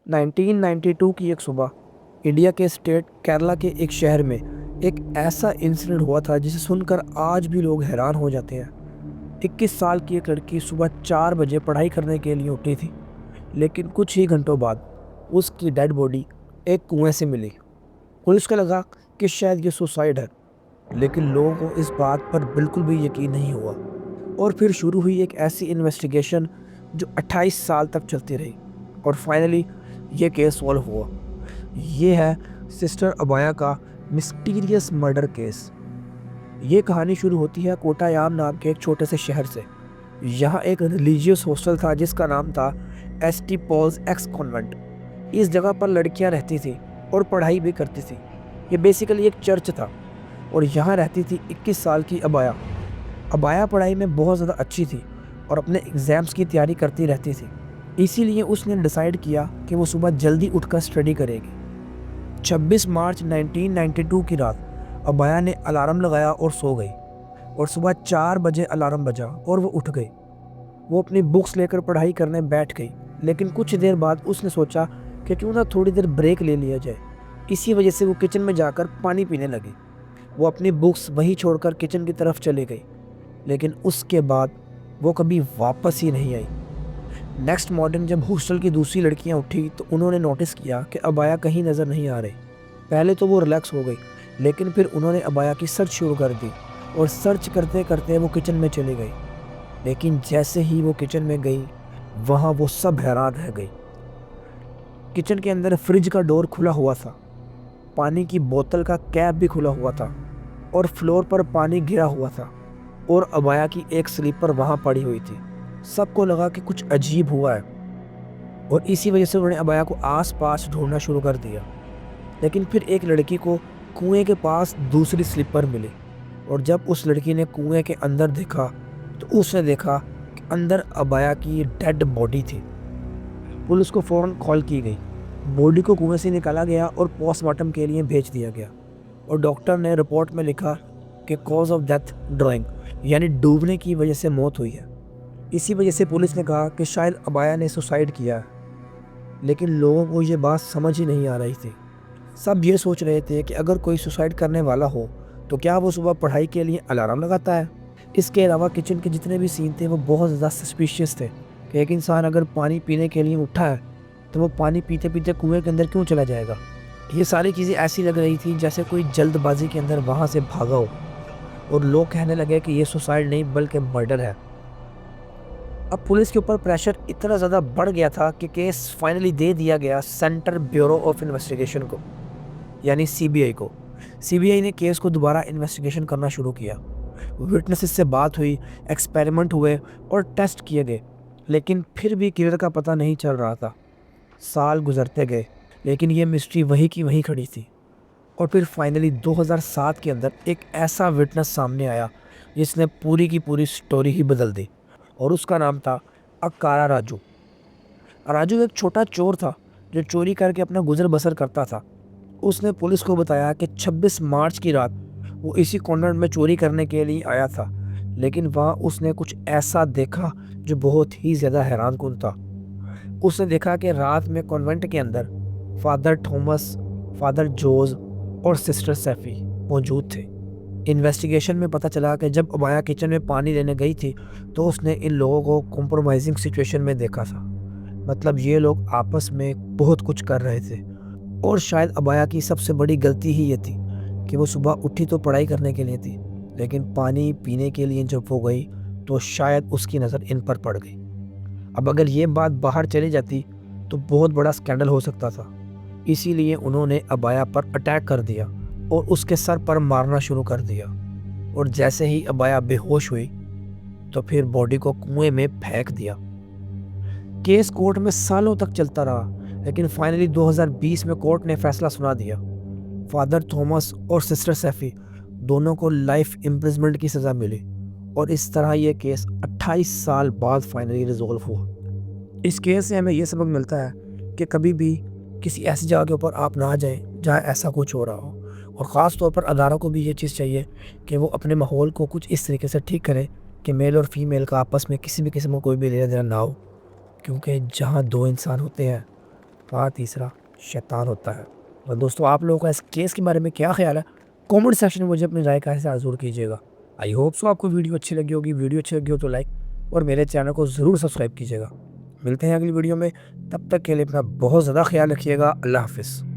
1992 की एक सुबह इंडिया के स्टेट केरला के एक शहर में एक ऐसा इंसिडेंट हुआ था जिसे सुनकर आज भी लोग हैरान हो जाते हैं। 21 साल की एक लड़की सुबह 4 बजे पढ़ाई करने के लिए उठी थी, लेकिन कुछ ही घंटों बाद उसकी डेड बॉडी एक कुएं से मिली। पुलिस को लगा कि शायद ये सुसाइड है, लेकिन लोगों को इस बात पर बिल्कुल भी यकीन नहीं हुआ। और फिर शुरू हुई एक ऐसी इन्वेस्टिगेशन जो 28 साल तक चलती रही और फाइनली ये केस सॉल्व हुआ। ये है सिस्टर अबाया का मिस्टीरियस मर्डर केस। ये कहानी शुरू होती है कोटायाम नाम के एक छोटे से शहर से। यहाँ एक रिलीजियस हॉस्टल था जिसका नाम था एस.टी. Paul's x convent. इस जगह पर लड़कियाँ रहती थी और पढ़ाई भी करती थी। ये बेसिकली एक चर्च था और यहाँ रहती थी 21 साल की अबाया। अबाया पढ़ाई में बहुत ज़्यादा अच्छी थी और अपने एग्ज़ाम्स की तैयारी करती रहती थी। इसीलिए उसने डिसाइड किया कि वो सुबह जल्दी उठकर स्टडी करेगी। 26 मार्च 1992 की रात अबाया ने अलार्म लगाया और सो गई, और सुबह 4 बजे अलार्म बजा और वो उठ गई। वो अपनी बुक्स लेकर पढ़ाई करने बैठ गई, लेकिन कुछ देर बाद उसने सोचा कि क्यों ना थोड़ी देर ब्रेक ले लिया जाए। इसी वजह से वो किचन में जाकर पानी पीने लगी। वो अपनी बुक्स वहीं छोड़कर किचन की तरफ चली गई, लेकिन उसके बाद वो कभी वापस ही नहीं आई। नेक्स्ट मॉर्निंग जब हॉस्टल की दूसरी लड़कियां उठी तो उन्होंने नोटिस किया कि अबाया कहीं नज़र नहीं आ रही। पहले तो वो रिलैक्स हो गई, लेकिन फिर उन्होंने अबाया की सर्च शुरू कर दी और सर्च करते करते वो किचन में चली गई। लेकिन जैसे ही वो किचन में गई, वहाँ वो सब हैरान रह गई। किचन के अंदर फ्रिज का डोर खुला हुआ था, पानी की बोतल का कैप भी खुला हुआ था और फ्लोर पर पानी गिरा हुआ था, और अबाया की एक स्लीपर वहाँ पड़ी हुई थी। सबको लगा कि कुछ अजीब हुआ है और इसी वजह से उन्होंने अबाया को आस-पास ढूंढना शुरू कर दिया। लेकिन फिर एक लड़की को कुएं के पास दूसरी स्लीपर मिली, और जब उस लड़की ने कुएं के अंदर देखा तो उसने देखा कि अंदर अबाया की डेड बॉडी थी। पुलिस को फ़ौरन कॉल की गई। बॉडी को कुएं से निकाला गया और पोस्टमार्टम के लिए भेज दिया गया, और डॉक्टर ने रिपोर्ट में लिखा कि कॉज ऑफ डेथ ड्राउनिंग, यानी डूबने की वजह से मौत हुई है। इसी वजह से पुलिस ने कहा कि शायद अबाया ने सुसाइड किया है, लेकिन लोगों को ये बात समझ ही नहीं आ रही थी। सब ये सोच रहे थे कि अगर कोई सुसाइड करने वाला हो तो क्या वो सुबह पढ़ाई के लिए अलार्म लगाता है। इसके अलावा किचन के जितने भी सीन थे वो बहुत ज़्यादा सस्पिशियस थे कि एक इंसान अगर पानी पीने के लिए उठा है तो वो पानी पीते पीते कुएं के अंदर क्यों चला जाएगा। ये सारी चीज़ें ऐसी लग रही थी जैसे कोई जल्दबाजी के अंदर वहाँ से भागा हो, और लोग कहने लगे कि ये सुसाइड नहीं बल्कि मर्डर है। अब पुलिस के ऊपर प्रेशर इतना ज़्यादा बढ़ गया था कि केस फाइनली दे दिया गया सेंट्रल ब्यूरो ऑफ इन्वेस्टिगेशन को, यानी सीबीआई को। सीबीआई ने केस को दोबारा इन्वेस्टिगेशन करना शुरू किया। विटनेसेस से बात हुई, एक्सपेरिमेंट हुए और टेस्ट किए गए, लेकिन फिर भी किलर का पता नहीं चल रहा था। साल गुजरते गए, लेकिन ये मिस्ट्री वहीं की वहीं खड़ी थी। और फिर फाइनली 2007 के अंदर एक ऐसा विटनेस सामने आया जिसने पूरी की पूरी स्टोरी ही बदल दी, और उसका नाम था अक्कारा राजू। राजू एक छोटा चोर था जो चोरी करके अपना गुजर बसर करता था। उसने पुलिस को बताया कि 26 मार्च की रात वो इसी कॉन्वेंट में चोरी करने के लिए आया था, लेकिन वहाँ उसने कुछ ऐसा देखा जो बहुत ही ज़्यादा हैरानकुन था। उसने देखा कि रात में कॉन्वेंट के अंदर फादर थॉमस, फादर जोज और सिस्टर सैफी मौजूद थे। इन्वेस्टिगेशन में पता चला कि जब अबाया किचन में पानी लेने गई थी तो उसने इन लोगों को कॉम्प्रोमाइजिंग सिचुएशन में देखा था। मतलब ये लोग आपस में बहुत कुछ कर रहे थे, और शायद अबाया की सबसे बड़ी गलती ही ये थी कि वो सुबह उठी तो पढ़ाई करने के लिए थी, लेकिन पानी पीने के लिए जब वो गई तो शायद उसकी नज़र इन पर पड़ गई। अब अगर ये बात बाहर चली जाती तो बहुत बड़ा स्कैंडल हो सकता था। इसीलिए उन्होंने अबाया पर अटैक कर दिया और उसके सर पर मारना शुरू कर दिया, और जैसे ही अबाया बेहोश हुई तो फिर बॉडी को कुएं में फेंक दिया। केस कोर्ट में सालों तक चलता रहा, लेकिन फाइनली 2020 में कोर्ट ने फैसला सुना दिया। फादर थॉमस और सिस्टर सैफी दोनों को लाइफ इम्प्रिजमेंट की सज़ा मिली, और इस तरह ये केस 28 साल बाद फाइनली रिजॉल्व हुआ। इस केस से हमें ये सबक मिलता है कि कभी भी किसी ऐसी जगह के ऊपर आप ना जाएं जहाँ ऐसा कुछ हो रहा हो, और ख़ास तौर पर अदारों को भी ये चीज़ चाहिए कि वो अपने माहौल को कुछ इस तरीके से ठीक करें कि मेल और फीमेल का आपस में किसी भी किस्म का कोई भी लेना देना ना हो, क्योंकि जहाँ दो इंसान होते हैं और तीसरा शैतान होता है। और दोस्तों, आप लोगों का इस केस के बारे में क्या ख्याल है? कमेंट सेक्शन में मुझे अपनी राय का हिस्सा ज़रूर कीजिएगा। आई होप सो आपको वीडियो अच्छी लगी होगी। वीडियो अच्छी लगी हो तो लाइक और मेरे चैनल को ज़रूर सब्सक्राइब कीजिएगा। मिलते हैं अगली वीडियो में, तब तक के लिए अपना बहुत ज़्यादा ख्याल रखिएगा। अल्लाह हाफ़िज़।